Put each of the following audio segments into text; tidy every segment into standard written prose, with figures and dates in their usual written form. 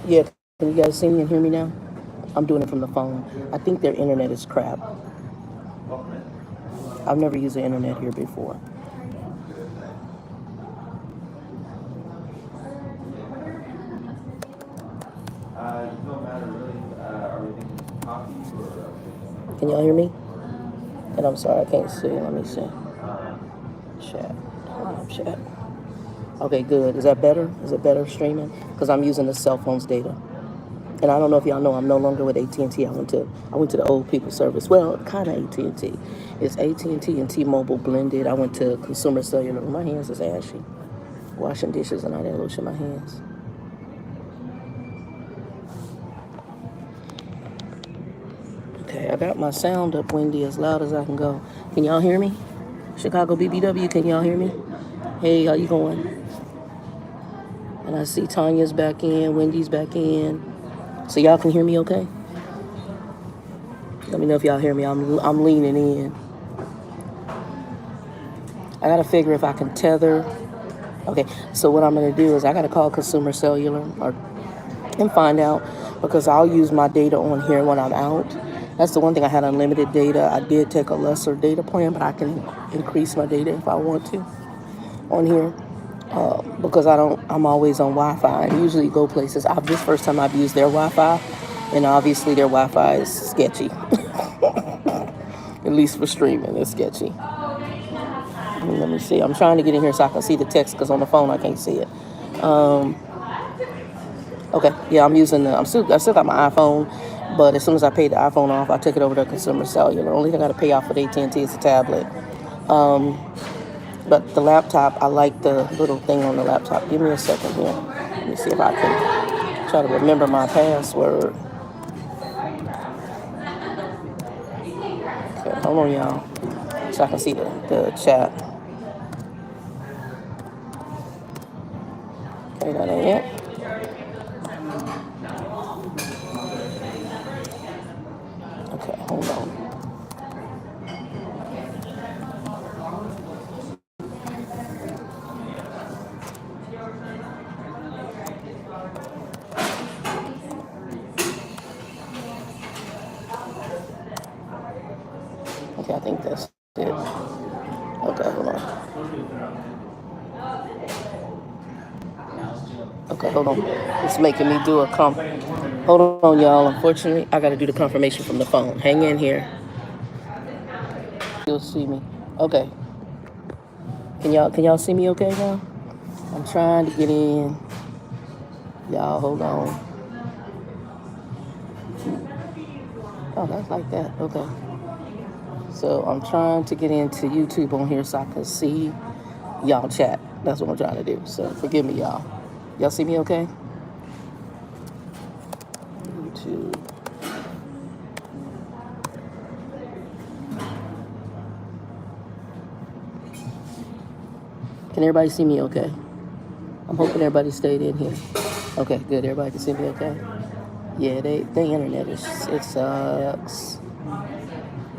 Yeah, can you guys see me and hear me now? I'm doing it from the phone. I think their internet is crap. I've never used the internet here before. Can y'all hear me? And I'm sorry, I can't see. Let me see. Chat. Chat. Okay, good. Is that better? Is it better streaming? Because I'm using the cell phone's data. And I don't know if y'all know, I'm no longer with AT&T. I went to the old people service. Well, kind of AT&T. It's AT&T and T-Mobile blended. I went to Consumer Cellular. My hands is ashy. Washing dishes and I didn't lotion my hands. Okay, I got my sound up, Wendy, as loud as I can go. Can y'all hear me? Chicago BBW, can y'all hear me? Hey, how you going? And I see Tanya's back in, Wendy's back in. So y'all can hear me okay? Let me know if y'all hear me. I'm leaning in. I gotta figure if I can tether. Okay, so what I'm gonna do is I gotta call Consumer Cellular and find out, because I'll use my data on here when I'm out. That's the one thing. I had unlimited data. I did take a lesser data plan, but I can increase my data if I want to on here. Because I'm always on Wi-Fi and usually go places. This first time I've used their Wi-Fi, and obviously their Wi-Fi is sketchy. At least for streaming, it's sketchy. Let me see. I'm trying to get in here so I can see the text, because on the phone I can't see it. Okay, yeah, I still got my iPhone, but as soon as I paid the iPhone off, I took it over to Consumer Cellular. The only thing I got to pay off with AT&T is the tablet. But the laptop, I like the little thing on the laptop. Give me a second here. Let me see if I can try to remember my password. Okay, hold on, y'all, so I can see the chat. Okay, that ain't it. Okay, hold on. Okay, I think that's it. Okay, hold on. Okay, hold on. It's making me do a Hold on, y'all. Unfortunately, I got to do the confirmation from the phone. Hang in here. You'll see me. Okay. Can y'all see me okay now? I'm trying to get in. Y'all, hold on. Oh, that's like that. Okay. So I'm trying to get into YouTube on here so I can see y'all chat. That's what I'm trying to do. So forgive me, y'all. Y'all see me okay? YouTube. Can everybody see me okay? I'm hoping everybody stayed in here. Okay, good. Everybody can see me okay? Yeah, the internet it sucks.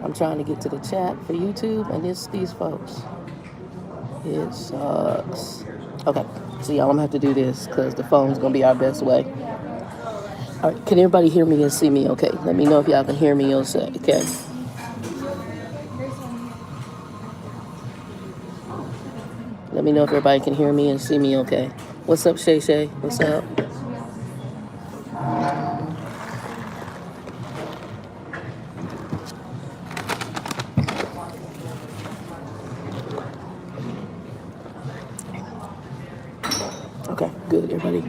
I'm trying to get to the chat for YouTube, and it's these folks. It sucks. Okay, so y'all, I'm gonna have to do this because the phone's gonna be our best way. All right, can everybody hear me and see me okay? Let me know if y'all can hear me okay. Let me know if everybody can hear me and see me okay. What's up, Shay Shay? What's up? Okay, good, everybody.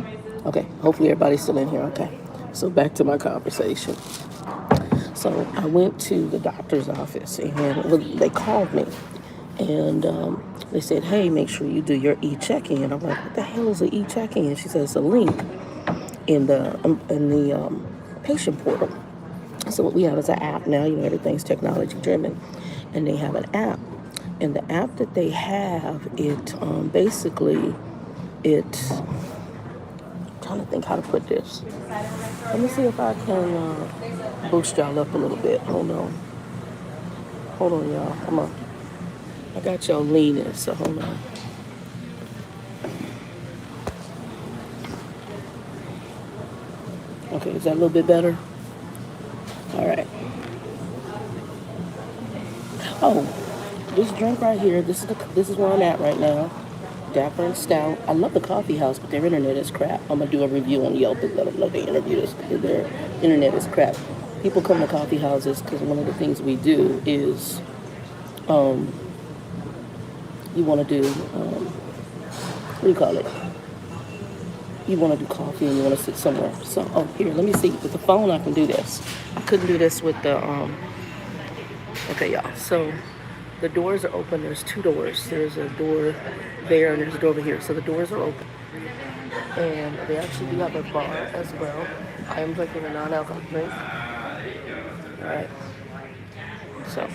Okay, hopefully everybody's still in here. Okay, so back to my conversation. So I went to the doctor's office, and they called me, and they said, "Hey, make sure you do your e-check-in." I'm like, "What the hell is an e-check-in?" She said, "It's a link in the patient portal." So what we have is an app now. Everything's technology driven, and they have an app, and the app that they have, basically, I'm trying to think how to put this. Let me see if I can boost y'all up a little bit. Hold on, y'all. Come on. I got y'all leaning, so hold on. Okay, is that a little bit better? All right. Oh, this drink right here, this is where I'm at right now. Dapper and Stout. I love the coffee house, but their internet is crap. I'm gonna do a review on Yelp and let them know their internet is crap. People come to coffee houses because one of the things we do is you want to do what do you call it? You want to do coffee and you want to sit somewhere. So, oh, here, let me see. With the phone, I can do this. I couldn't do this with the okay, y'all. So the doors are open. There's two doors. There's a door there and there's a door over here. So the doors are open. And they actually do have a bar as well. I am drinking a non-alcoholic drink. All right. So,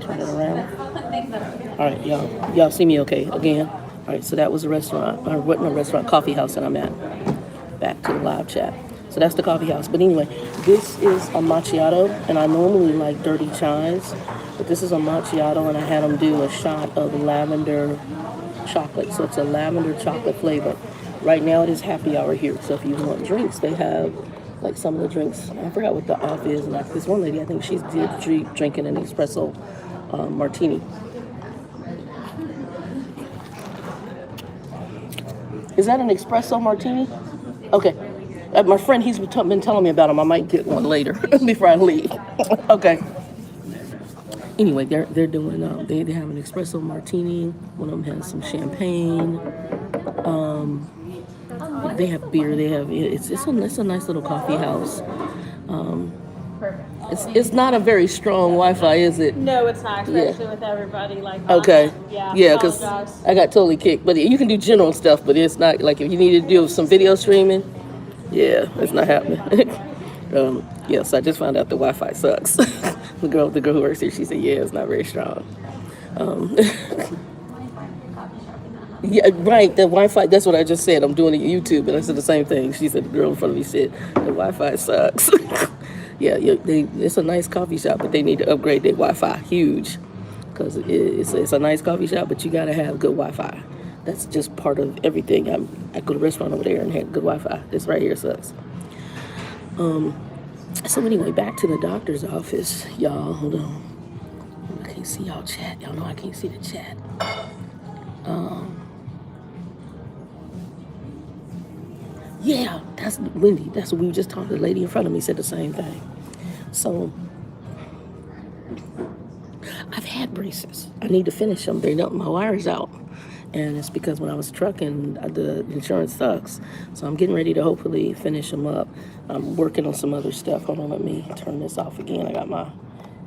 turn it around. All right, y'all see me okay again? All right, so that was a restaurant, or what, no restaurant, coffee house that I'm at. Back to the live chat. So that's the coffee house. But anyway, this is a macchiato, and I normally like dirty chais, but this is a macchiato, and I had them do a shot of lavender chocolate. So it's a lavender chocolate flavor. Right now it is happy hour here. So if you want drinks, they have like some of the drinks. I forgot what the off is. And like this one lady, I think she's drinking an espresso martini. Is that an espresso martini? Okay. My friend, he's been telling me about them. I might get one later before I leave. Okay. Anyway, they're doing they have an espresso martini. One of them has some champagne. They have beer. They have it's a nice little coffee house. It's not a very strong Wi-Fi, is it? No, it's not, especially with everybody like okay. Yeah, because I got totally kicked. But you can do general stuff, but it's not like if you need to do some video streaming. Yeah, it's not happening. Yes, I just found out the Wi-Fi sucks. the girl who works here, she said, yeah, it's not very strong. Yeah, right, the Wi-Fi, that's what I just said. I'm doing it on YouTube, and I said the same thing. She said, the girl in front of me said, the Wi-Fi sucks. Yeah, it's a nice coffee shop, but they need to upgrade their Wi-Fi huge. Because it's a nice coffee shop, but you got to have good Wi-Fi. That's just part of everything. I go to a restaurant over there and have good Wi-Fi. This right here sucks. So anyway, back to the doctor's office. Y'all, hold on. I can't see y'all chat. Y'all know I can't see the chat. Yeah, that's Wendy. That's what we were just talking to. The lady in front of me said the same thing. So I've had braces. I need to finish them. My wire's out. And it's because when I was trucking, the insurance sucks. So I'm getting ready to hopefully finish them up. I'm working on some other stuff. Hold on, let me turn this off again. I got my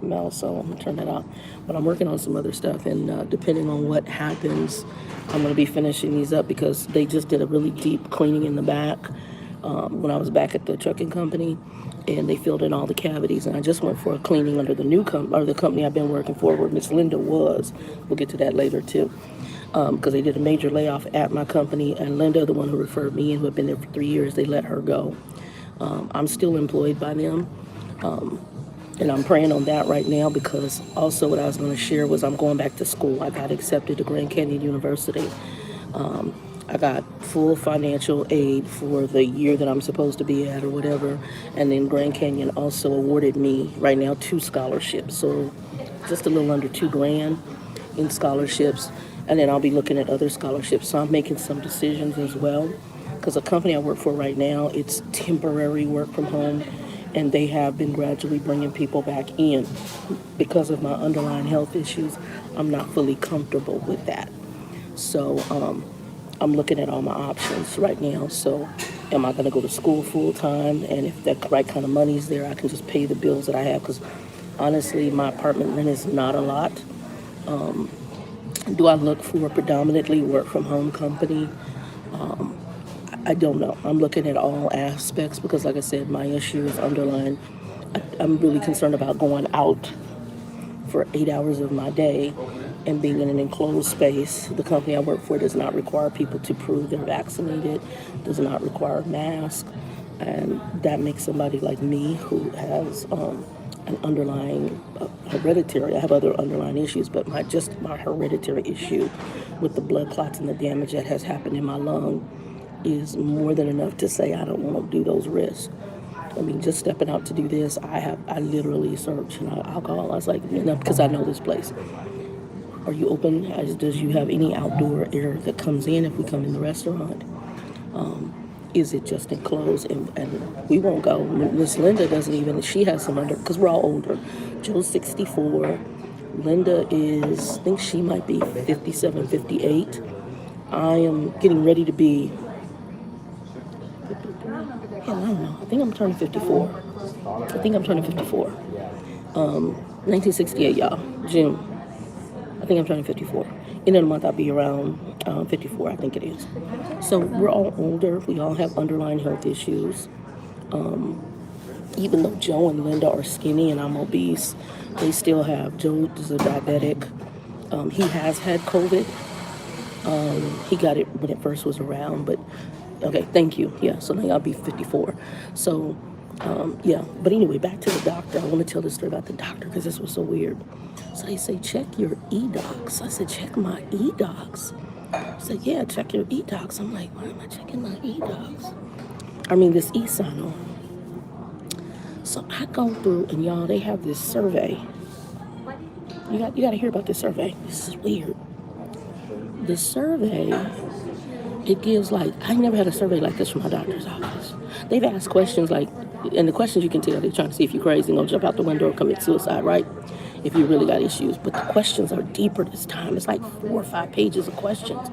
mouse, so I'm going to turn that off. But I'm working on some other stuff, and depending on what happens, I'm going to be finishing these up because they just did a really deep cleaning in the back when I was back at the trucking company, and they filled in all the cavities. And I just went for a cleaning under the new the company I've been working for, where Miss Linda was. We'll get to that later, too. Because they did a major layoff at my company, and Linda, the one who referred me in, who had been there for 3 years, they let her go. I'm still employed by them, and I'm praying on that right now, because also what I was going to share was I'm going back to school. I got accepted to Grand Canyon University. I got full financial aid for the year that I'm supposed to be at or whatever, and then Grand Canyon also awarded me right now 2 scholarships, so just a little under $2,000 in scholarships. And then I'll be looking at other scholarships. So I'm making some decisions as well. Because the company I work for right now, it's temporary work from home. And they have been gradually bringing people back in. Because of my underlying health issues, I'm not fully comfortable with that. So I'm looking at all my options right now. So am I going to go to school full time? And if that right kind of money's there, I can just pay the bills that I have. Because honestly, my apartment rent is not a lot. Do I look for a predominantly work-from-home company? I don't know. I'm looking at all aspects because, like I said, my issue is underlying. I'm really concerned about going out for 8 hours of my day and being in an enclosed space. The company I work for does not require people to prove they're vaccinated, does not require a mask, and that makes somebody like me who has an underlying hereditary. I have other underlying issues, but my hereditary issue with the blood clots and the damage that has happened in my lung is more than enough to say I don't want to do those risks. I mean, just stepping out to do this, I literally searched alcohol. I was like, because I know this place. Are you open? Does you have any outdoor air that comes in if we come in the restaurant? Is it just enclosed? And we won't go. Miss Linda doesn't even, she has some under, because we're all older. Joe's 64. Linda is, I think she might be 57, 58. I am getting ready to be, I don't know. I think I'm turning 54. 1968, y'all. June. I think I'm turning 54. End of the month, I'll be around 54, I think it is. So we're all older. We all have underlying health issues. Even though Joe and Linda are skinny and I'm obese, they still have. Joe is a diabetic. He has had COVID. He got it when it first was around, but okay, thank you. Yeah, so now I'll be 54. So, yeah. But anyway, back to the doctor. I want to tell this story about the doctor because this was so weird. So they say, check your e-docs. I said, check my e-docs. I said, yeah, check your e-docs. I'm like, why am I checking my e-docs? I mean, this e-sign on. So I go through, and y'all, they have this survey. You got to hear about this survey. This is weird. The survey, it gives like, I never had a survey like this from my doctor's office. They've asked questions like, and the questions you can tell, they're trying to see if you're crazy and gonna jump out the window or commit suicide, right? If you really got issues. But the questions are deeper this time. It's like 4 or 5 pages of questions.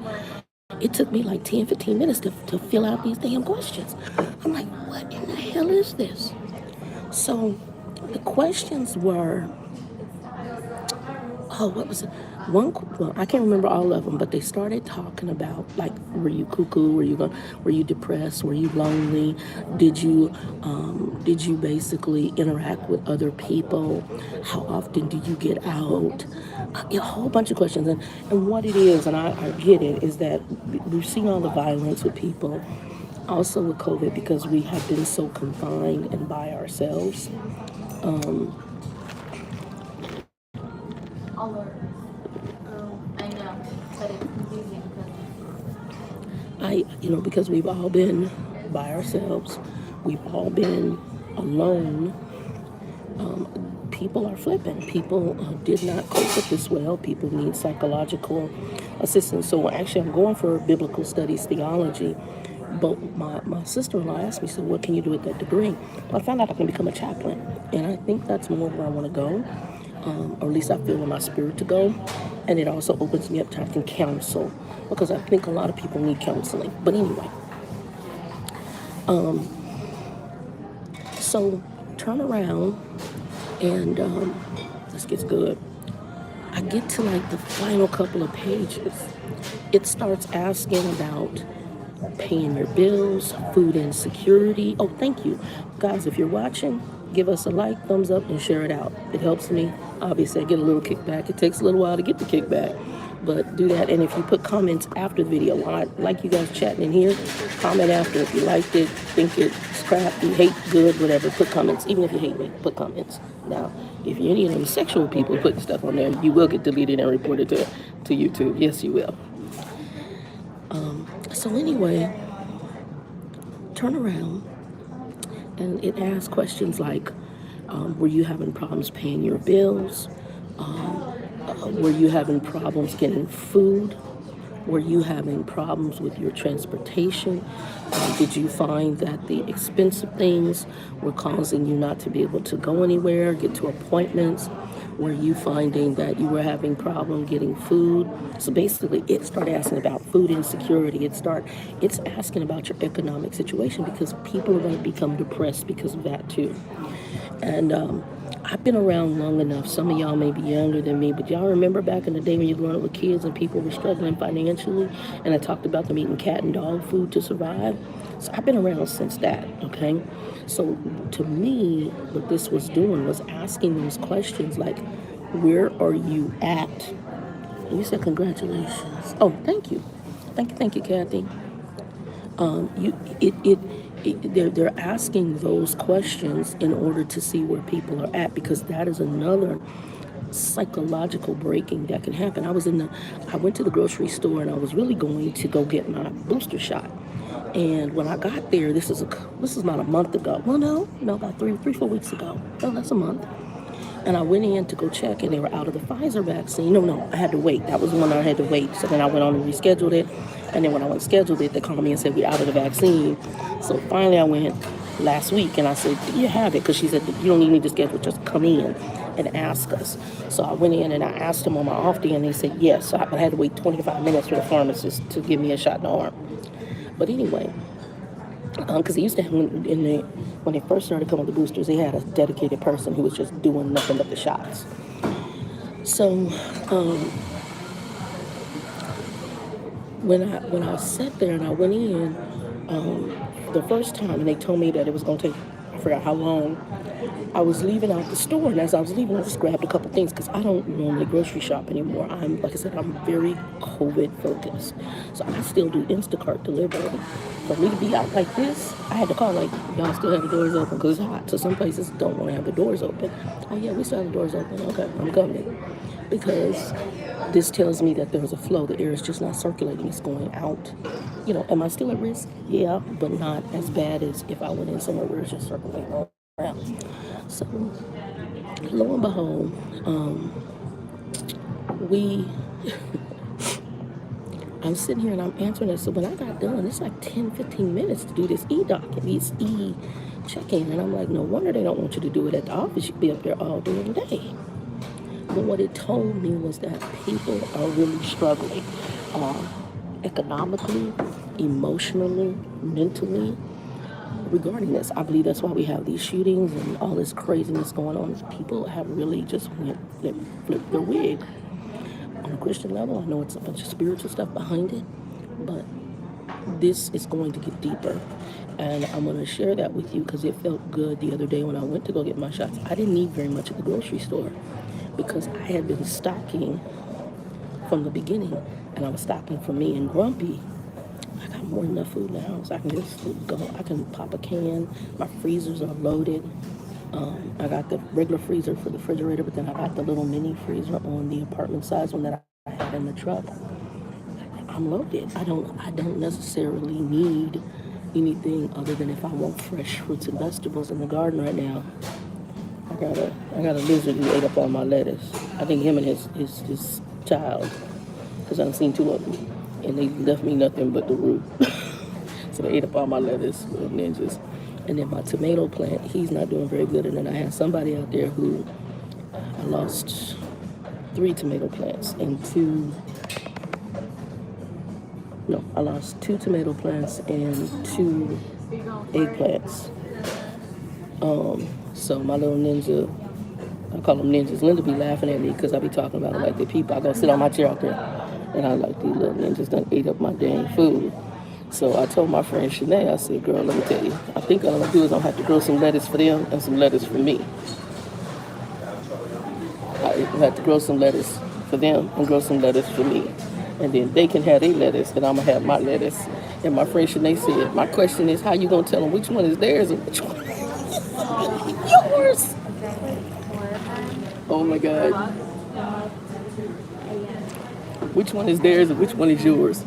It took me like 10, 15 minutes to fill out these damn questions. I'm like, what in the hell is this? So the questions were, what was it? Well, I can't remember all of them, but they started talking about like, were you cuckoo? Were you depressed? Were you lonely? Did you basically interact with other people? How often do you get out? A whole bunch of questions, and what it is, and I get it, is that we've seen all the violence with people, also with COVID, because we have been so confined and by ourselves. Because we've all been by ourselves, we've all been alone. People are flipping. People did not cope with this well. People need psychological assistance. So actually, I'm going for biblical studies theology. But my sister-in-law asked me, so what can you do with that degree? Well, I found out I can become a chaplain. And I think that's more where I want to go. Or at least I feel in my spirit to go. And it also opens me up to I can counsel, because I think a lot of people need counseling. But anyway, so turn around and this gets good. I get to like the final couple of pages. It starts asking about paying your bills, food insecurity. Oh, thank you. Guys, if you're watching, give us a like, thumbs up, and share it out. It helps me. Obviously, I get a little kickback. It takes a little while to get the kickback, but do that. And if you put comments after the video, while I like you guys chatting in here, comment after. If you liked it, think it's crap, you hate, good, whatever, put comments. Even if you hate me, put comments. Now, if you're any of them sexual people putting stuff on there, you will get deleted and reported to YouTube. Yes, you will. So anyway, turn around, and it asks questions like, were you having problems paying your bills? Were you having problems getting food? Were you having problems with your transportation? Did you find that the expensive things were causing you not to be able to go anywhere, get to appointments? Were you finding that you were having problem getting food? So basically, it started asking about food insecurity. It's asking about your economic situation, because people are going to become depressed because of that too. And I've been around long enough. Some of y'all may be younger than me, but y'all remember back in the day when you were growing up with kids and people were struggling financially, and I talked about them eating cat and dog food to survive. So I've been around since that, okay? So to me, what this was doing was asking those questions like, where are you at? And you said congratulations. Oh, thank you. Thank you, Kathy. They're asking those questions in order to see where people are at, because that is another psychological breaking that can happen. I went to the grocery store, and I was really going to go get my booster shot. And when I got there, this is not a month ago. Well, no, about 4 weeks ago. No, that's a month. And I went in to go check, and they were out of the Pfizer vaccine. No, I had to wait. That was the one I had to wait. So then I went on and rescheduled it. And then when I went and scheduled it, they called me and said, we're out of the vaccine. So finally I went last week, and I said, do you have it? Because she said, you don't need me to schedule, just come in and ask us. So I went in and I asked them on my off day, and they said yes. So I had to wait 25 minutes for the pharmacist to give me a shot in the arm. But anyway, because they used to have, when they first started coming with the boosters, they had a dedicated person who was just doing nothing but the shots. So when I sat there and I went in the first time, and they told me that it was going to take, I forgot how long, I was leaving out the store, and as I was leaving, I just grabbed a couple things because I don't normally grocery shop anymore. Like I said, I'm very COVID focused. So I still do Instacart delivery. For me to be out like this, I had to call, like, y'all still have the doors open because it's hot. So some places don't want to have the doors open. Oh yeah, we still have the doors open. Okay, I'm coming. Because this tells me that there's a flow. The air is just not circulating. It's going out. Am I still at risk? Yeah, but not as bad as if I went in somewhere where it's just circulating around. So, lo and behold, I'm sitting here and I'm answering this. So when I got done, it's like 10, 15 minutes to do this e-docket, these e-check-in. And I'm like, no wonder they don't want you to do it at the office. You be up there all during the day. But what it told me was that people are really struggling economically, emotionally, mentally, regarding this. I believe that's why we have these shootings and all this craziness going on. People have really just flipped their wig. On a Christian level, I know it's a bunch of spiritual stuff behind it, but this is going to get deeper. And I'm going to share that with you because it felt good the other day when I went to go get my shots. I didn't need very much at the grocery store because I had been stocking from the beginning, and I was stocking for me and Grumpy. I got more than enough food in the house. I can just go. I can pop a can. My freezers are loaded. I got the regular freezer for the refrigerator, but then I got the little mini freezer on the apartment size one that I had in the truck. I'm loaded. I don't necessarily need anything other than if I want fresh fruits and vegetables in the garden right now. I got a lizard who ate up all my lettuce. I think him and his child, because I've seen two of them. And they left me nothing but the root. So they ate up all my lettuce, little ninjas. And then my tomato plant, he's not doing very good. And then I had somebody out there who, I lost 3 tomato plants and I lost 2 tomato plants and 2 eggplants. So my little ninja, I call them ninjas. Linda be laughing at me because I be talking about them like they're people. I go sit on my chair out there. And I like these little ninjas done ate up my dang food. So I told my friend Shanae, I said, girl, let me tell you, I think all I'm gonna do is I'm gonna have to grow some lettuce for them and some lettuce for me. I have to grow some lettuce for them and grow some lettuce for me. And then they can have their lettuce and I'm gonna have my lettuce. And my friend Shanae said, my question is, how you gonna tell them which one is theirs and which one is yours? Oh my God. Which one is theirs and which one is yours?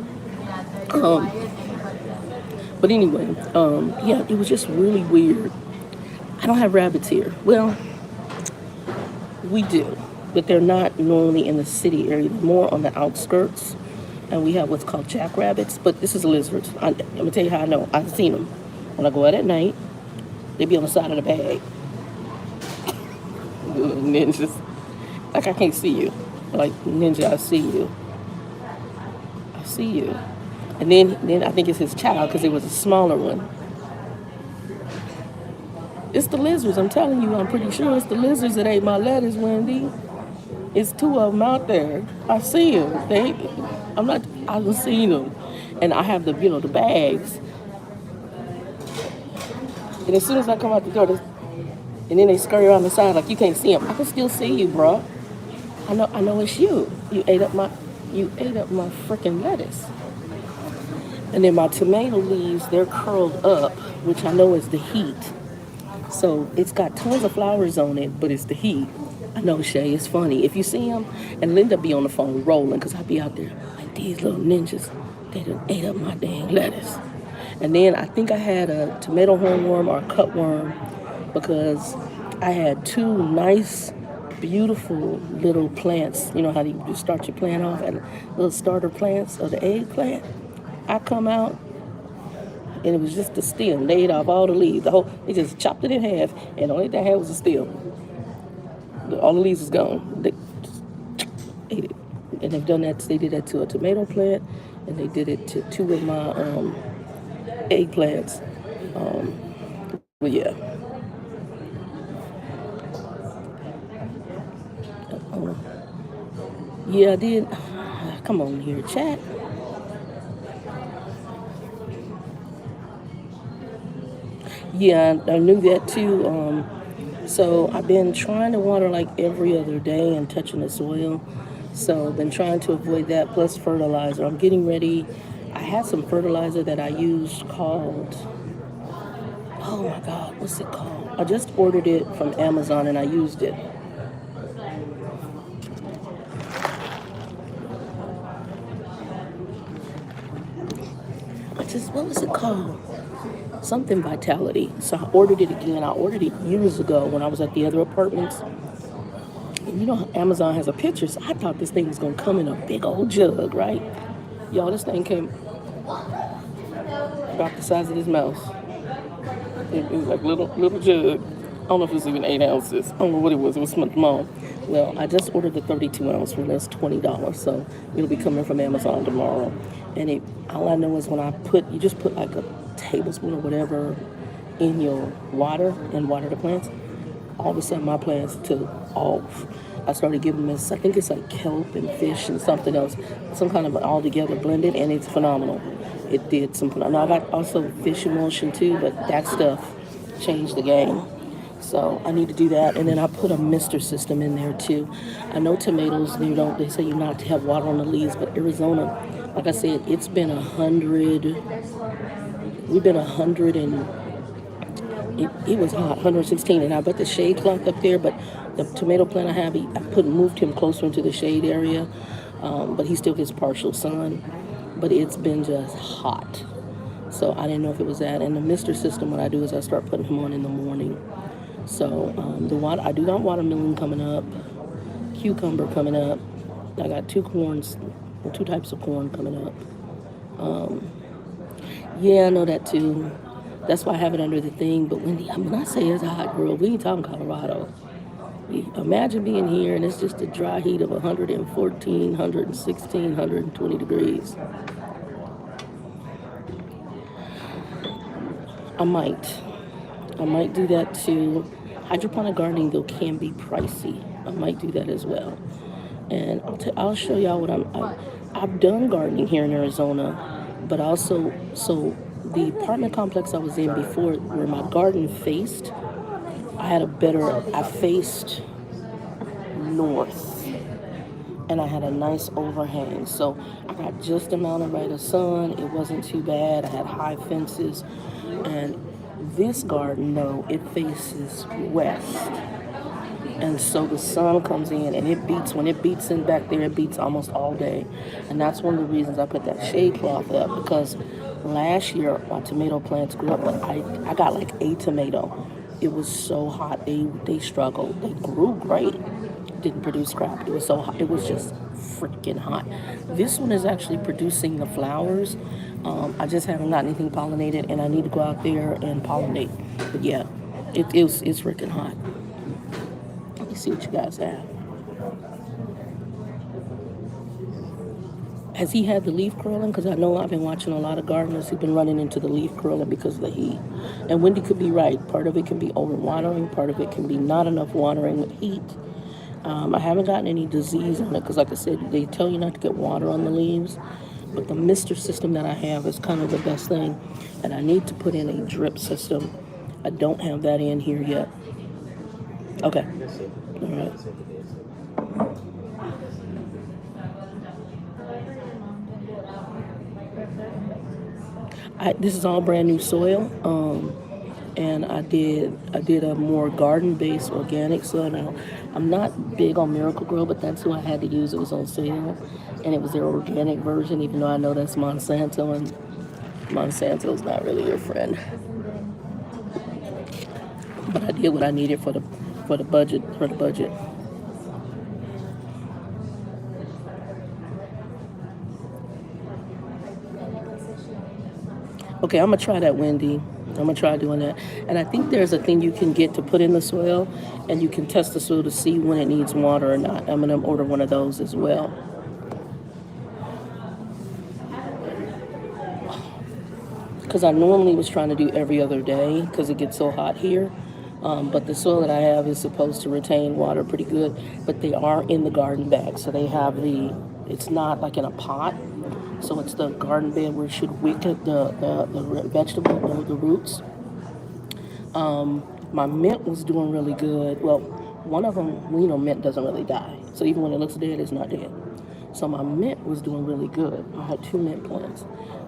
But anyway, yeah, it was just really weird. I don't have rabbits here. Well, we do, but they're not normally in the city area. They're more on the outskirts. And we have what's called jackrabbits, but this is lizards. I'm going to tell you how I know. I've seen them. When I go out at night, they be on the side of the bag. Ninjas. Like, I can't see you. Like, ninja, I see you. See you. And then I think it's his child because it was a smaller one. It's the lizards. I'm telling you, I'm pretty sure it's the lizards that ate my lettuce, Wendy. It's 2 of them out there. I see them. I've seen them. And I have the bags. And as soon as I come out the door, and then they scurry around the side like you can't see them. I can still see you, bro. I know it's you. You ate up my freaking lettuce. And then my tomato leaves, they're curled up, which I know is the heat. So it's got tons of flowers on it, but it's the heat. I know, Shay, it's funny. If you see them, and Linda be on the phone rolling, because I be out there like these little ninjas, they done ate up my dang lettuce. And then I think I had a tomato hornworm or a cutworm because I had two nice, beautiful little plants. You know how you just start your plant off and little starter plants of the eggplant. I come out and it was just the stem. They ate off all the leaves. They just chopped it in half, and the only thing I had was the stem. All the leaves was gone. They ate it. And they've done that. They did that to a tomato plant, and they did it to two of my eggplants. But yeah. Yeah, I did. Come on here, chat. Yeah, I knew that too. So I've been trying to water like every other day and touching the soil. So I've been trying to avoid that, plus fertilizer. I'm getting ready. I had some fertilizer that I used called, oh my God, what's it called? I just ordered it from Amazon and I used it. What was it called? Something Vitality. So I ordered it again. I ordered it years ago when I was at the other apartments. And you know, Amazon has a picture, so I thought this thing was going to come in a big old jug, right? Y'all, this thing came about the size of this mouse. It was like little jug. I don't know if it was even 8 ounces. I don't know what it was. It was small. Well, I just ordered the 32 ounce for less $20, so it'll be coming from Amazon tomorrow. And all I know is when you just put like a tablespoon or whatever in your water and water the plants, all of a sudden my plants took off. I started giving them I think it's like kelp and fish and something else, some kind of all together blended, and it's phenomenal. It did some phenomenal. Now I got also fish emulsion too, but that stuff changed the game. So I need to do that, and then I put a mister system in there too. I know tomatoes, they say you're not to have water on the leaves, but Arizona, like I said, it's been 100. We've been 100 and it was hot, 116, and I put the shade cloth up there, but the tomato plant I have, moved him closer into the shade area, but he still gets partial sun, but it's been just hot. So I didn't know if it was that. And the mister system, what I do is I start putting him on in the morning. So I do got watermelon coming up, cucumber coming up. I got two types of corn coming up. Yeah, I know that too. That's why I have it under the thing. But when I say it's hot, girl, we ain't talking Colorado. Imagine being here and it's just a dry heat of 114, 116, 120 degrees. I might do that too. Hydroponic gardening, though, can be pricey. I might do that as well. And I'll show y'all what I've done gardening here in Arizona, but also, so the apartment complex I was in before, where my garden faced, I faced north, and I had a nice overhang. So I got just the amount of right of sun. It wasn't too bad. I had high fences. And this garden, though, it faces west. And so the sun comes in and when it beats in back there, it beats almost all day. And that's one of the reasons I put that shade cloth up, because last year my tomato plants grew up, but I got like a tomato. It was so hot. They struggled. They grew great. Didn't produce crap. It was so hot. It was just freaking hot. This one is actually producing the flowers. I just haven't got anything pollinated, and I need to go out there and pollinate. But yeah, it's freaking hot. Let me see what you guys have. Has he had the leaf curling? Because I know I've been watching a lot of gardeners who've been running into the leaf curling because of the heat. And Wendy could be right. Part of it can be overwatering. Part of it can be not enough watering with heat. I haven't gotten any disease on it because, like I said, they tell you not to get water on the leaves. But the mister system that I have is kind of the best thing. And I need to put in a drip system. I don't have that in here yet. Okay. All right. This is all brand new soil. And I did a more garden-based organic soil. Now, I'm not big on Miracle-Gro, but that's who I had to use. It was on sale, and it was their organic version, even though I know that's Monsanto, and Monsanto's not really your friend. But I did what I needed for the budget. Okay, I'm gonna try that, Wendy. I'm gonna try doing that. And I think there's a thing you can get to put in the soil, and you can test the soil to see when it needs water or not. I'm gonna order one of those as well. Because I normally was trying to do every other day because it gets so hot here. But the soil that I have is supposed to retain water pretty good. But they are in the garden bag, so they have it's not like in a pot. So it's the garden bed where it should wick the vegetable, the roots. My mint was doing really good. Well, one of them, mint doesn't really die. So even when it looks dead, it's not dead. So my mint was doing really good. I had 2 mint plants.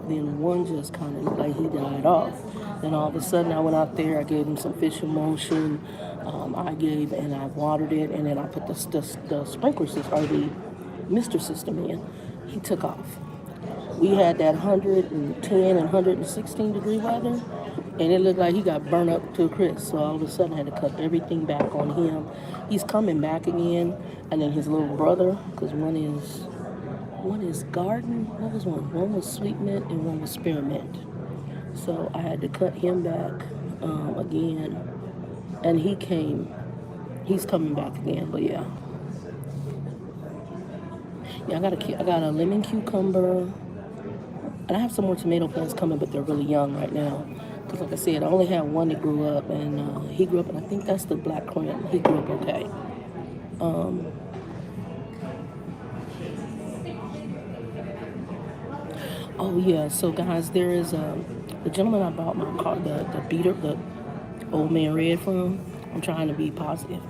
Then one just kind of looked like he died off. Then all of a sudden I went out there, I gave him some fish emulsion. And I watered it, and then I put the sprinkler system, or the mister system in. He took off. We had that 110 and 116 degree weather, and it looked like he got burned up to a crisp. So all of a sudden I had to cut everything back on him. He's coming back again, and then his little brother, because one is garden. What was one? One was sweet mint and one was spearmint. So I had to cut him back again, and he's coming back again. But yeah, I got a lemon cucumber, and I have some more tomato plants coming, but they're really young right now. Because like I said, I only had one that grew up, and he grew up, and I think that's the black currant. He grew up okay. Oh yeah, so guys, there is the gentleman I bought my car, the beater, the Old Man Red from. I'm trying to be positive.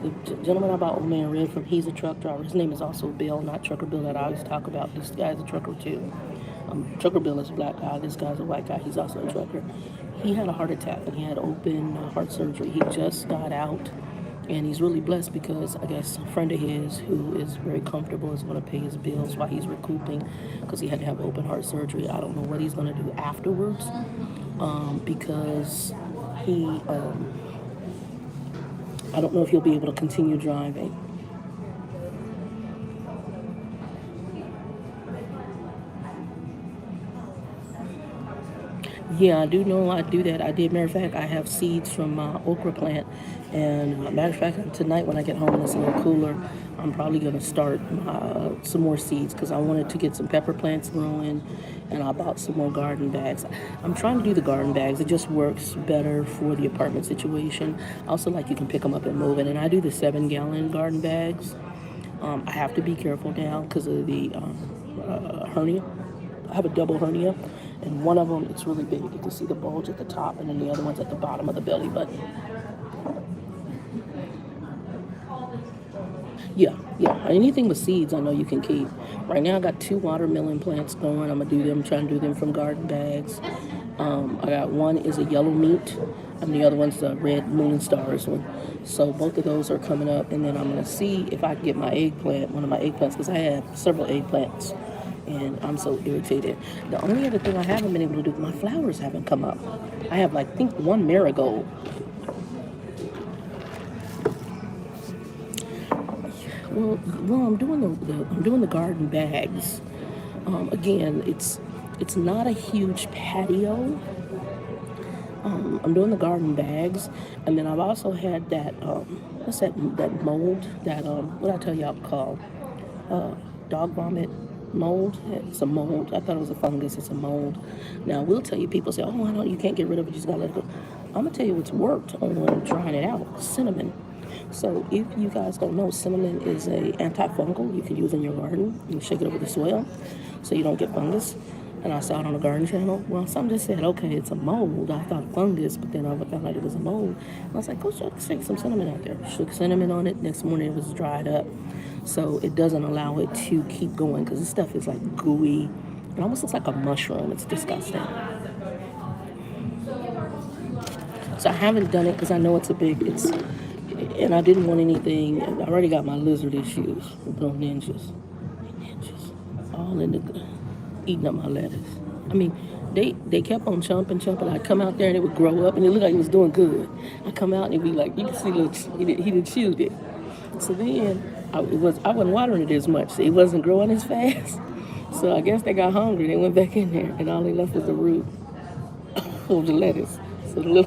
The gentleman I bought Old Man Red from, he's a truck driver. His name is also Bill, not Trucker Bill that I always talk about. This guy's a trucker too. Trucker Bill is a black guy. This guy's a white guy. He's also a trucker. He had a heart attack, and he had open heart surgery. He just got out, and he's really blessed because I guess a friend of his who is very comfortable is going to pay his bills while he's recouping because he had to have open heart surgery. I don't know what he's going to do afterwards because I don't know if he'll be able to continue driving. Yeah, I do know I do that. Matter of fact, I have seeds from my okra plant. And matter of fact, tonight when I get home and it's a little cooler, I'm probably going to start some more seeds because I wanted to get some pepper plants growing, and I bought some more garden bags. I'm trying to do the garden bags. It just works better for the apartment situation. Also, like you can pick them up and move it. And I do the 7-gallon garden bags. I have to be careful now because of the hernia. I have a double hernia. And one of them, it's really big. You can see the bulge at the top, and then the other one's at the bottom of the belly button. Yeah. Anything with seeds, I know you can keep. Right now, I got 2 watermelon plants going. I'm trying to do them from garden bags. I got one is a yellow meat, and the other one's the red moon and stars one. So both of those are coming up, and then I'm going to see if I can get my one of my eggplants, because I have several eggplants. And I'm so irritated. The only other thing I haven't been able to do, my flowers haven't come up. I have I think 1 marigold. Well, I'm doing the garden bags. Again, it's not a huge patio. I'm doing the garden bags, and then I've also had that what's that mold that what I tell y'all called dog vomit mold. It's a mold. I thought it was a fungus. It's a mold. Now, we'll tell you, people say, oh, I know you can't get rid of it, you just gotta let it go. I'm gonna tell you what's worked on trying it out. Cinnamon. So if you guys don't know, cinnamon is a antifungal you can use in your garden. You shake it over the soil so you don't get fungus. And I saw it on the garden channel. Well, some just said, okay, it's a mold. I thought fungus, but then I found out it was a mold. And I was like, go shake some cinnamon out there. Shook cinnamon on it. Next morning it was dried up. So it doesn't allow it to keep going because this stuff is like gooey. It almost looks like a mushroom. It's disgusting. So I haven't done it because I know and I didn't want anything. I already got my lizard issues with those ninjas. All in the, eating up my lettuce. I mean, they kept on chumping. I'd come out there and it would grow up and it looked like it was doing good. I'd come out and it'd be like, you can see he did chewed it. So then I wasn't watering it as much. It wasn't growing as fast. So I guess they got hungry. They went back in there and all they left was the root of the lettuce. So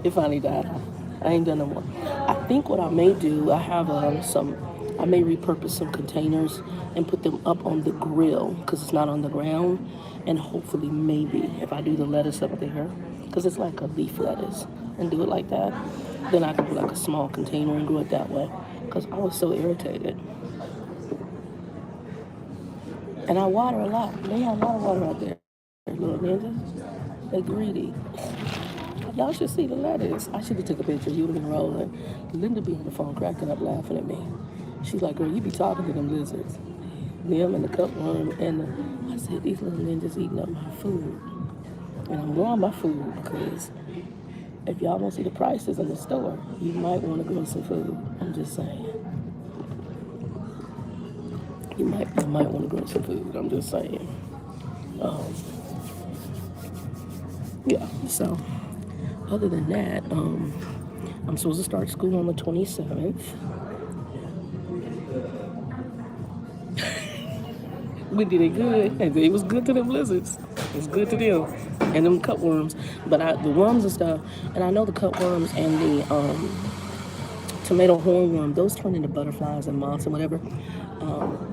it finally died off. I ain't done no more. I think what I may do, I have I may repurpose some containers and put them up on the grill because it's not on the ground. And hopefully maybe if I do the lettuce up there, because it's like a leaf lettuce, and do it like that, then I can do like a small container and grow it that way. Because I was so irritated. And I water a lot. They have a lot of water out there. Little ninjas. They're greedy. Y'all should see the lettuce. I should have took a picture. You would have been rolling. Linda be on the phone cracking up laughing at me. She's like, girl, you be talking to them lizards. Them and the cutworm I said, these little ninjas eating up my food. And I'm growing my food because if y'all don't see the prices in the store, you might want to grow some food. I'm just saying. You might want to grow some food. I'm just saying. Yeah, so other than that, I'm supposed to start school on the 27th. We did it good. It was good to them lizards. It was good to them. And them cutworms. But the worms and stuff, and I know the cutworms and the tomato hornworm, those turn into butterflies and moths and whatever.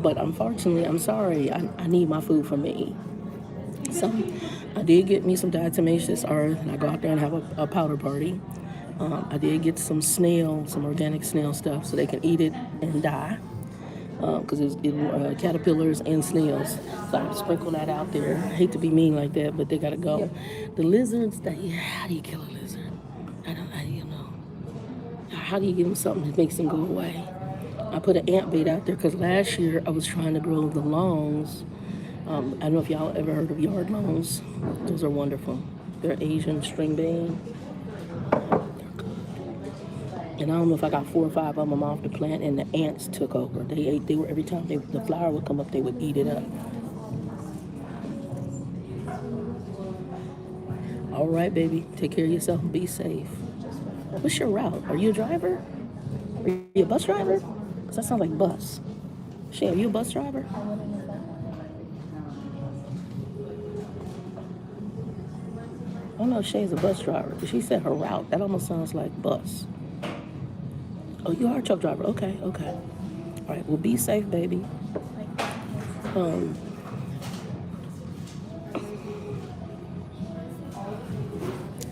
But unfortunately, I'm sorry, I need my food for me. So I did get me some diatomaceous earth, and I go out there and have a powder party. I did get some organic snail stuff so they can eat it and die. Because it's caterpillars and snails. So I sprinkle that out there. I hate to be mean like that, but they gotta go. Yep. The lizards, how do you kill a lizard? I don't know. How do you give them something that makes them go away? I put an ant bait out there because last year I was trying to grow the lawns. I don't know if y'all ever heard of yard lawns. Those are wonderful. They're Asian string bean. And I don't know if I got 4 or 5 of them off the plant, and the ants took over. They were every time the flower would come up, they would eat it up. All right, baby. Take care of yourself and be safe. What's your route? Are you a driver? Are you a bus driver? Because that sounds like bus. Shay, are you a bus driver? I don't know if Shay's a bus driver, but she said her route. That almost sounds like bus. Oh, you are a truck driver. Okay. All right, well, be safe, baby.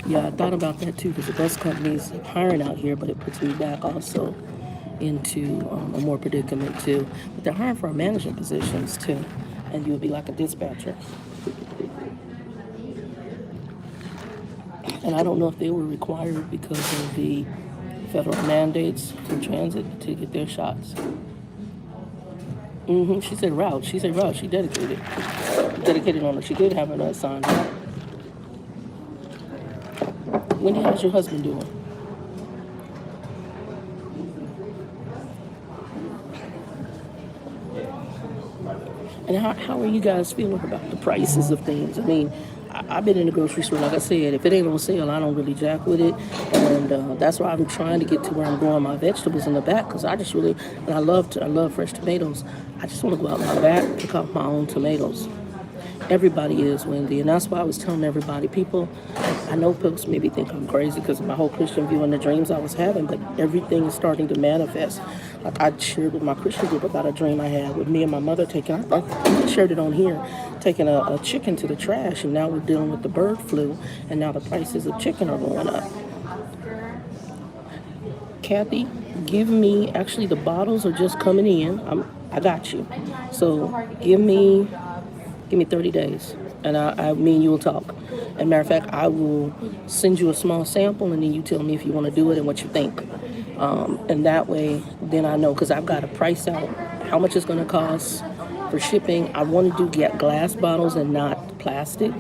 Yeah, I thought about that too, because the bus company's hiring out here, but it puts me back also into a more predicament too. But they're hiring for management positions too, and you'll be like a dispatcher. And I don't know if they were required because of the federal mandates for transit to get their shots. She said route. She dedicated. Dedicated on her. She did have her signed out. Wendy, how's your husband doing? And how are you guys feeling about the prices of things? I mean, I've been in the grocery store, like I said, if it ain't on sale, I don't really jack with it. And that's why I'm trying to get to where I'm growing my vegetables in the back, because I just really, and I love fresh tomatoes. I just want to go out in my back, pick out my own tomatoes. Everybody is, Wendy, and that's why I was telling everybody, people, I know folks maybe think I'm crazy because of my whole Christian view and the dreams I was having, but everything is starting to manifest. Like I shared with my Christian group about a dream I had with me and my mother taking, I shared it on here, taking a chicken to the trash, and now we're dealing with the bird flu, and now the prices of chicken are going up. Kathy, give me, actually the bottles are just coming in. I got you. So give me 30 days, and I mean, you will talk. And matter of fact, I will send you a small sample, and then you tell me if you want to do it and what you think. And that way, then I know, because I've got to price out how much it's going to cost for shipping. I want to get glass bottles and not plastic.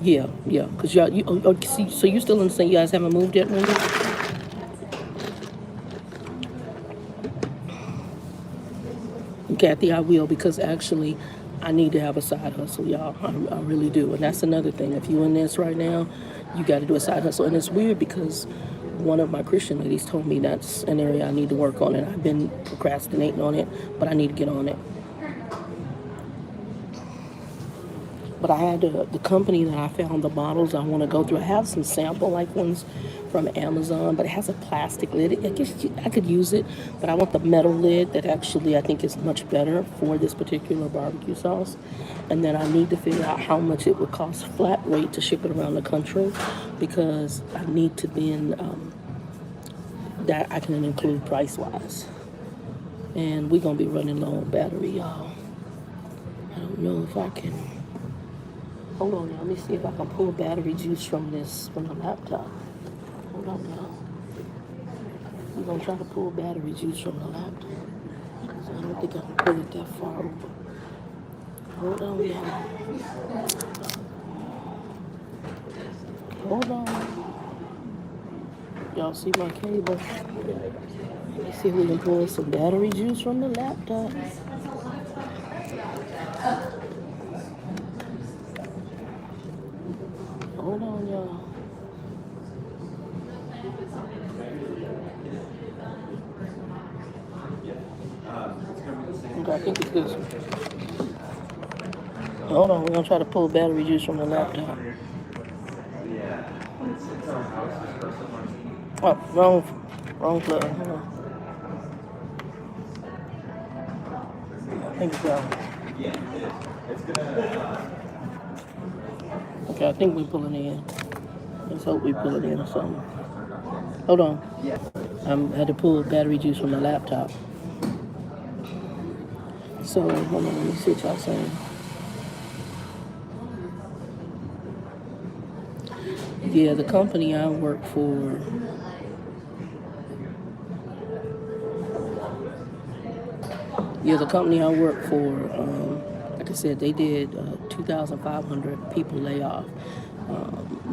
Yeah, because y'all, so you still in the same, you guys haven't moved yet, Wendy? Kathy, I will, because actually I need to have a side hustle, y'all. I really do. And that's another thing. If you're in this right now, you got to do a side hustle. And it's weird because one of my Christian ladies told me that's an area I need to work on, and I've been procrastinating on it, but I need to get on it. But I had the company that I found the bottles I want to go through. I have some sample like ones from Amazon, but it has a plastic lid. I guess I could use it, but I want the metal lid that actually I think is much better for this particular barbecue sauce. And then I need to figure out how much it would cost flat rate to ship it around the country, because I need to then that I can include price wise. And we're gonna be running low on battery, y'all. I don't know if I can. Hold on, y'all. Let me see if I can pull battery juice from the laptop. Hold on, y'all. We're gonna try to pull battery juice from the laptop, because I don't think I can pull it that far over. Hold on, y'all. Hold on. Y'all see my cable? Let me see if we can pull some battery juice from the laptop. Hold on, y'all. Okay, I think it's this one. Hold on, we're gonna try to pull battery juice from the laptop. Oh, wrong plug. Hold on. I think it's that one. Okay, I think we're pulling it in. Let's hope we pull it in or something. Hold on. I had to pull battery juice from the laptop. So, hold on, let me see what y'all saying. Yeah, the company I work for, like I said, they did 2,500 people layoff.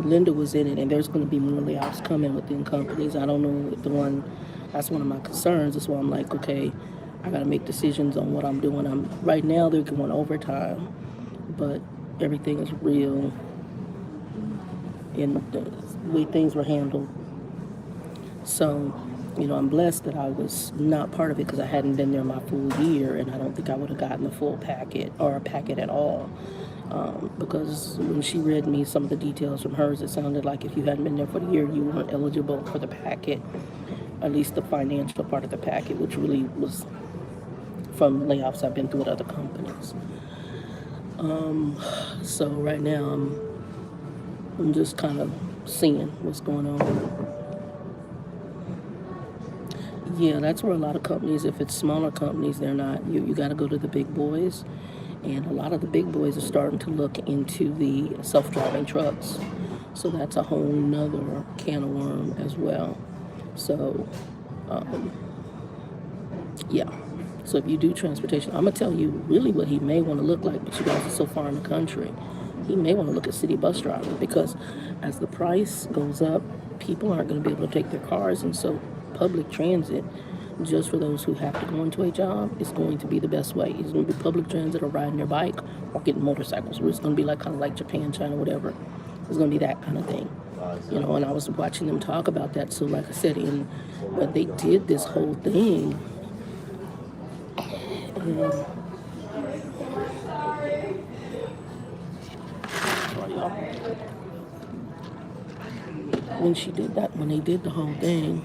Linda was in it, and there's going to be more layoffs coming within companies. I don't know that's one of my concerns. That's why I'm like, okay, I got to make decisions on what I'm doing. Right now they're going overtime, but everything is real in the way things were handled. So, I'm blessed that I was not part of it, because I hadn't been there my full year, and I don't think I would have gotten the full packet or a packet at all. Because when she read me some of the details from hers, it sounded like if you hadn't been there for the year, you weren't eligible for the packet, at least the financial part of the packet, which really was from layoffs I've been through at other companies. So right now I'm just kind of seeing what's going on. Yeah, that's where a lot of companies, if it's smaller companies, they're not, you got to go to the big boys. And a lot of the big boys are starting to look into the self-driving trucks. So that's a whole nother can of worm as well. So, yeah. So if you do transportation, I'm going to tell you really what he may want to look like, but you guys are so far in the country. He may want to look at city bus drivers, because as the price goes up, people aren't going to be able to take their cars. And so public transit, just for those who have to go into a job, is going to be the best way. It's going to be public transit or riding their bike or getting motorcycles. It's going to be like kind of like Japan, China, whatever. It's going to be that kind of thing. And I was watching them talk about that. So like I said, when they did this whole thing, when they did the whole thing,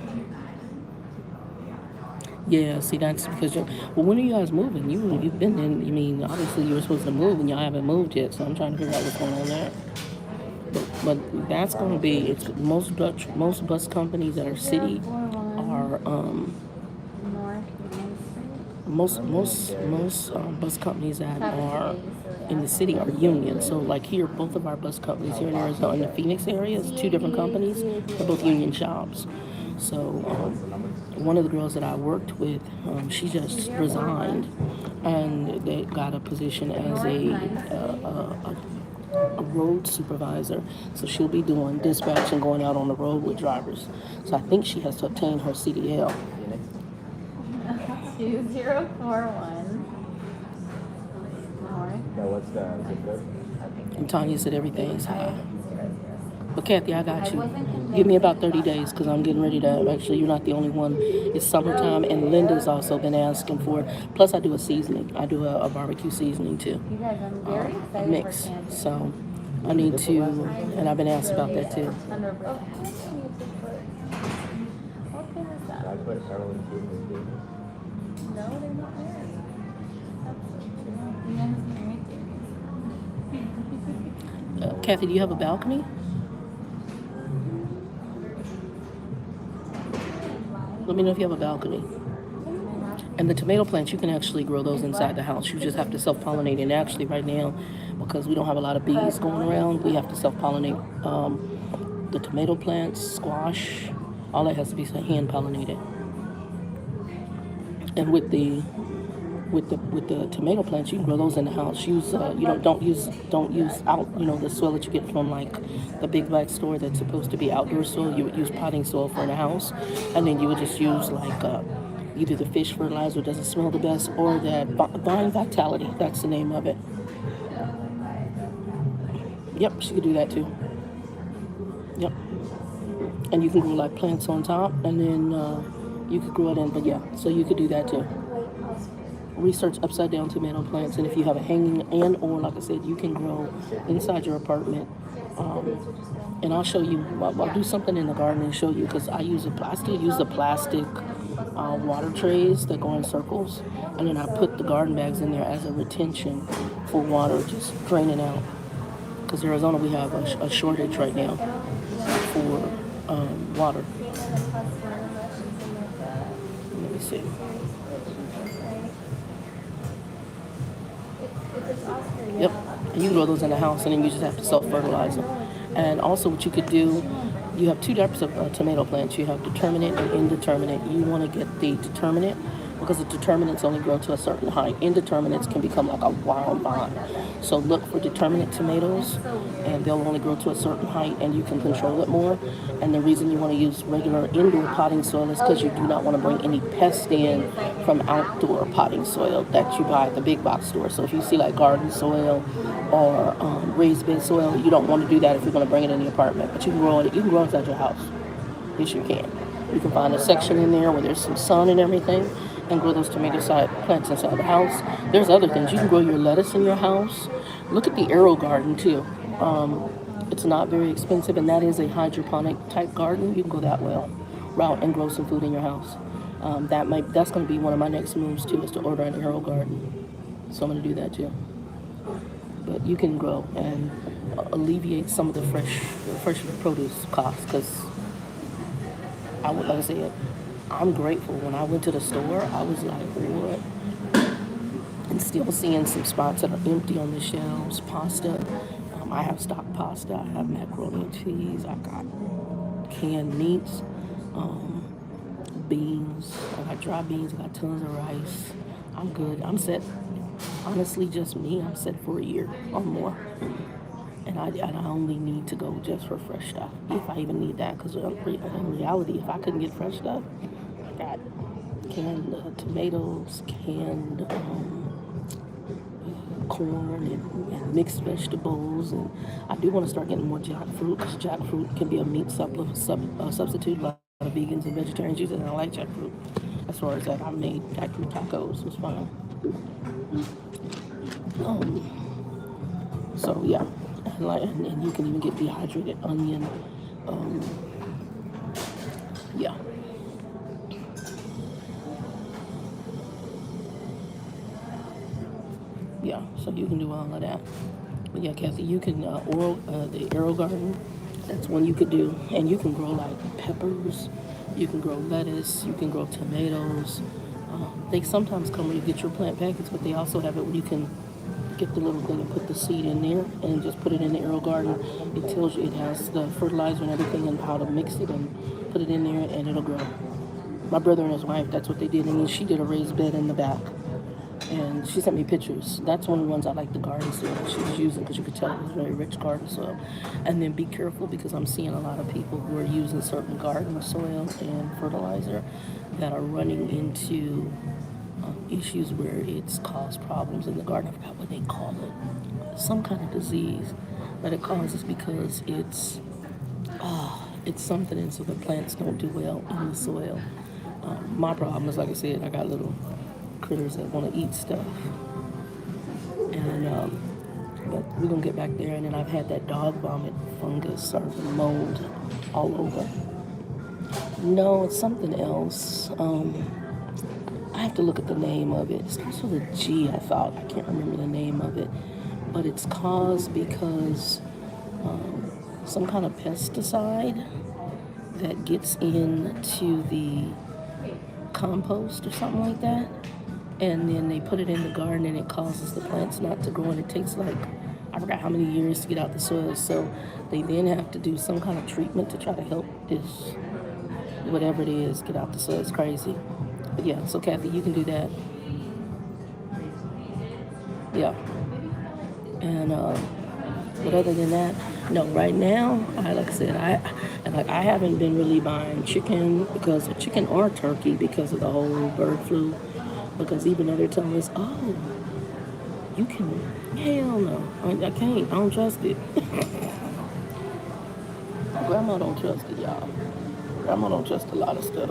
yeah, see, that's because when are you guys moving? You've been in, obviously you were supposed to move and y'all haven't moved yet, so I'm trying to figure out what's going on there. But that's going to be, most bus companies that are city are, most bus companies that are in the city are union. So like here, both of our bus companies here in Arizona, in the Phoenix area, is two different companies. They're both union shops. So one of the girls that I worked with, she just resigned, and they got a position as a road supervisor. So she'll be doing dispatch and going out on the road with drivers. So I think she has to obtain her CDL. 2041. And Tanya said everything's high. But Kathy, I got you. Give me about 30 days because I'm getting ready to, actually, you're not the only one. It's summertime, and Linda's also been asking for it. Plus, I do a seasoning. I do a barbecue seasoning too. A mix. So I need to, and I've been asked about that too. No, they're not married. Kathy, do you have a balcony? Let me know if you have a balcony. And the tomato plants, you can actually grow those inside the house. You just have to self-pollinate. And actually right now, because we don't have a lot of bees going around, we have to self-pollinate the tomato plants, squash. All that has to be hand-pollinated. And with the tomato plants, you can grow those in the house. Use don't use out the soil that you get from like the big black store that's supposed to be outdoor soil. You would use potting soil for in the house, and then you would just use like either the fish fertilizer, doesn't smell the best, or that Vine Vitality. That's the name of it. Yep, she could do that too. Yep, and you can grow like plants on top, and then you could grow it in. But yeah, so you could do that too. Research upside down tomato plants, and if you have a hanging or like I said, you can grow inside your apartment. And I'll show you. I'll do something in the garden and show you because I still use the plastic water trays that go in circles, and then I put the garden bags in there as a retention for water just draining out. Because in Arizona we have a shortage right now for water. Let me see. Yep, and you grow those in the house, and then you just have to self-fertilize them. And also what you could do, you have two types of tomato plants. You have determinate and indeterminate. You want to get the determinate because the determinates only grow to a certain height. Indeterminates can become like a wild vine. So look for determinate tomatoes, and they'll only grow to a certain height, and you can control it more. And the reason you want to use regular indoor potting soil is because you do not want to bring any pests in from outdoor potting soil that you buy at the big box store. So if you see like garden soil or raised bed soil, you don't want to do that if you're going to bring it in the apartment. But you can grow it. You can grow inside your house. Yes, you can. You can find a section in there where there's some sun and everything, and grow those tomato plants inside the house. There's other things. You can grow your lettuce in your house. Look at the Arrow Garden too. It's not very expensive, and that is a hydroponic type garden. You can go that route and grow some food in your house. That's going to be one of my next moves too, is to order an Arrow Garden. So I'm going to do that too. But you can grow and alleviate some of the fresh produce costs, because like I said, I'm grateful. When I went to the store, I was like, what? And still seeing some spots that are empty on the shelves. Pasta. I have stock pasta. I have macaroni and cheese. I got canned meats. Beans. I got dry beans. I got tons of rice. I'm good. I'm set. Honestly, just me. I'm set for a year or more. And I only need to go just for fresh stuff, if I even need that. Because in reality, if I couldn't get fresh stuff, I got canned tomatoes, canned corn, and mixed vegetables. And I do want to start getting more jackfruit, because jackfruit can be a meat substitute. A lot of vegans and vegetarians use it, and I like jackfruit. As far as that, I made jackfruit tacos. It was fun. So yeah. And you can even get dehydrated onion. Yeah. Yeah, so you can do all of that. But yeah, Kathy, you can the Arrow Garden. That's one you could do, and you can grow like peppers. You can grow lettuce. You can grow tomatoes. They sometimes come when you get your plant packets, but they also have it where you can get the little thing and put the seed in there and just put it in the Arrow Garden. It tells you, it has the fertilizer and everything and how to mix it and put it in there, and it'll grow. My brother and his wife, that's what they did. And then she did a raised bed in the back, and she sent me pictures. That's one of the ones I like, the garden soil she was using, because you could tell it was very rich garden soil. And then be careful, because I'm seeing a lot of people who are using certain garden soil and fertilizer that are running into issues where it's caused problems in the garden. I forgot what they call it. Some kind of disease that it causes because it's something, and so the plants don't do well in the soil. My problem is, like I said, I got little critters that want to eat stuff, and but we're gonna get back there. And then I've had that dog vomit fungus or mold all over. No, it's something else. I have to look at the name of it. It starts with a G, I thought. I can't remember the name of it. But it's caused because some kind of pesticide that gets into the compost or something like that. And then they put it in the garden and it causes the plants not to grow. And it takes I forgot how many years to get out the soil. So they then have to do some kind of treatment to try to help this, whatever it is, get out the soil. It's crazy. But yeah, so Kathy, you can do that. Yeah. And but other than that, no. Right now, like I said, I haven't been really buying chicken or turkey because of the whole bird flu. Because even though they're telling us, oh, you can, hell no, I can't. I don't trust it. Grandma don't trust it, y'all. Grandma don't trust a lot of stuff.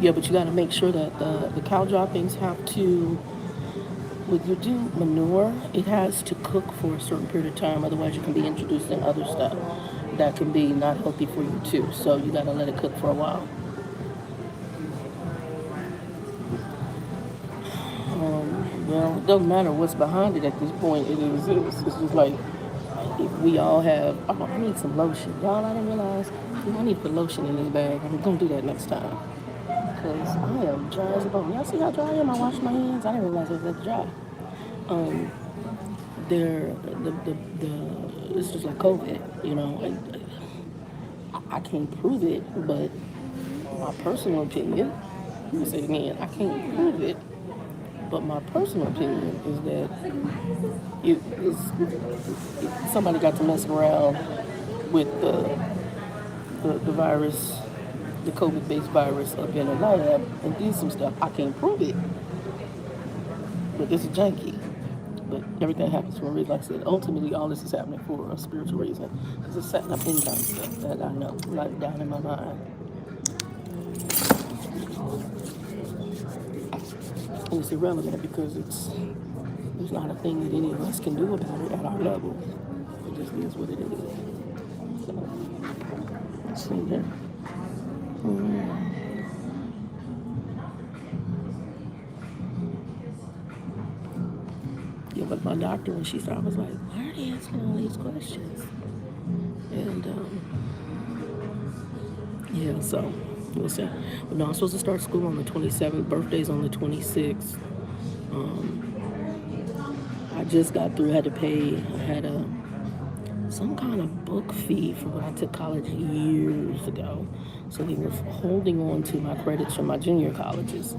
Yeah, but you got to make sure that the cow droppings have to, when you do manure, it has to cook for a certain period of time. Otherwise, you can be introducing other stuff that can be not healthy for you too. So you got to let it cook for a while. Well, it doesn't matter what's behind it at this point. It exists. It's just like if we all have. Oh, I need some lotion, y'all. I didn't realize. I need to put lotion in this bag. I'm gonna do that next time. Because I am dry as a bone. Y'all see how dry I am? I wash my hands. I didn't realize it was that dry. It's just like COVID, you know. I can't prove it, but my personal opinion, let me say it again, I can't prove it, but my personal opinion is that somebody got to mess around with the virus, the COVID-based virus up in a lab and did some stuff. I can't prove it, but this is janky. But everything happens for a reason. Like I said, ultimately, all this is happening for a spiritual reason. Because it's setting up income stuff that I know, like down in my mind. And it's irrelevant because there's not a thing that any of us can do about it at our level. It just is what it is. So, let's see here. Yeah, but my doctor, when she started, was like, why are they asking all these questions? And, yeah, so we'll see. But no, I'm supposed to start school on the 27th. Birthday's on the 26th. I just got through, had to pay, I had some kind of book fee for when I took college years ago. So they were holding on to my credits from my junior colleges.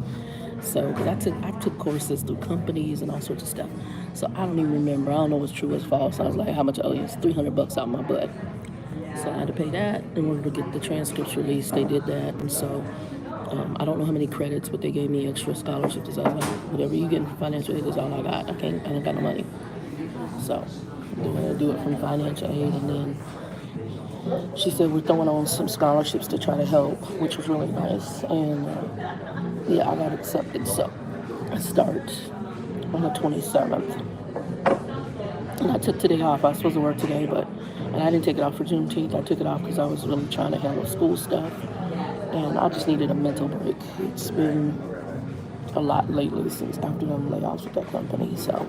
So, because I took courses through companies and all sorts of stuff. So I don't even remember. I don't know what's true, what's false. I was like, how much I owe you? It's $300 out my butt. So I had to pay that in order to get the transcripts released. They did that. And so I don't know how many credits, but they gave me extra scholarships. It's all like, whatever you get in financial aid is all I got. I ain't got no money. So they're going to do it from financial aid. And then she said we're throwing on some scholarships to try to help, which was really nice. And yeah, I got accepted. So I start on the 27th. And I took today off. I was supposed to work today, and I didn't take it off for Juneteenth. I took it off because I was really trying to handle school stuff. And I just needed a mental break. It's been a lot lately since after them layoffs with that company. So,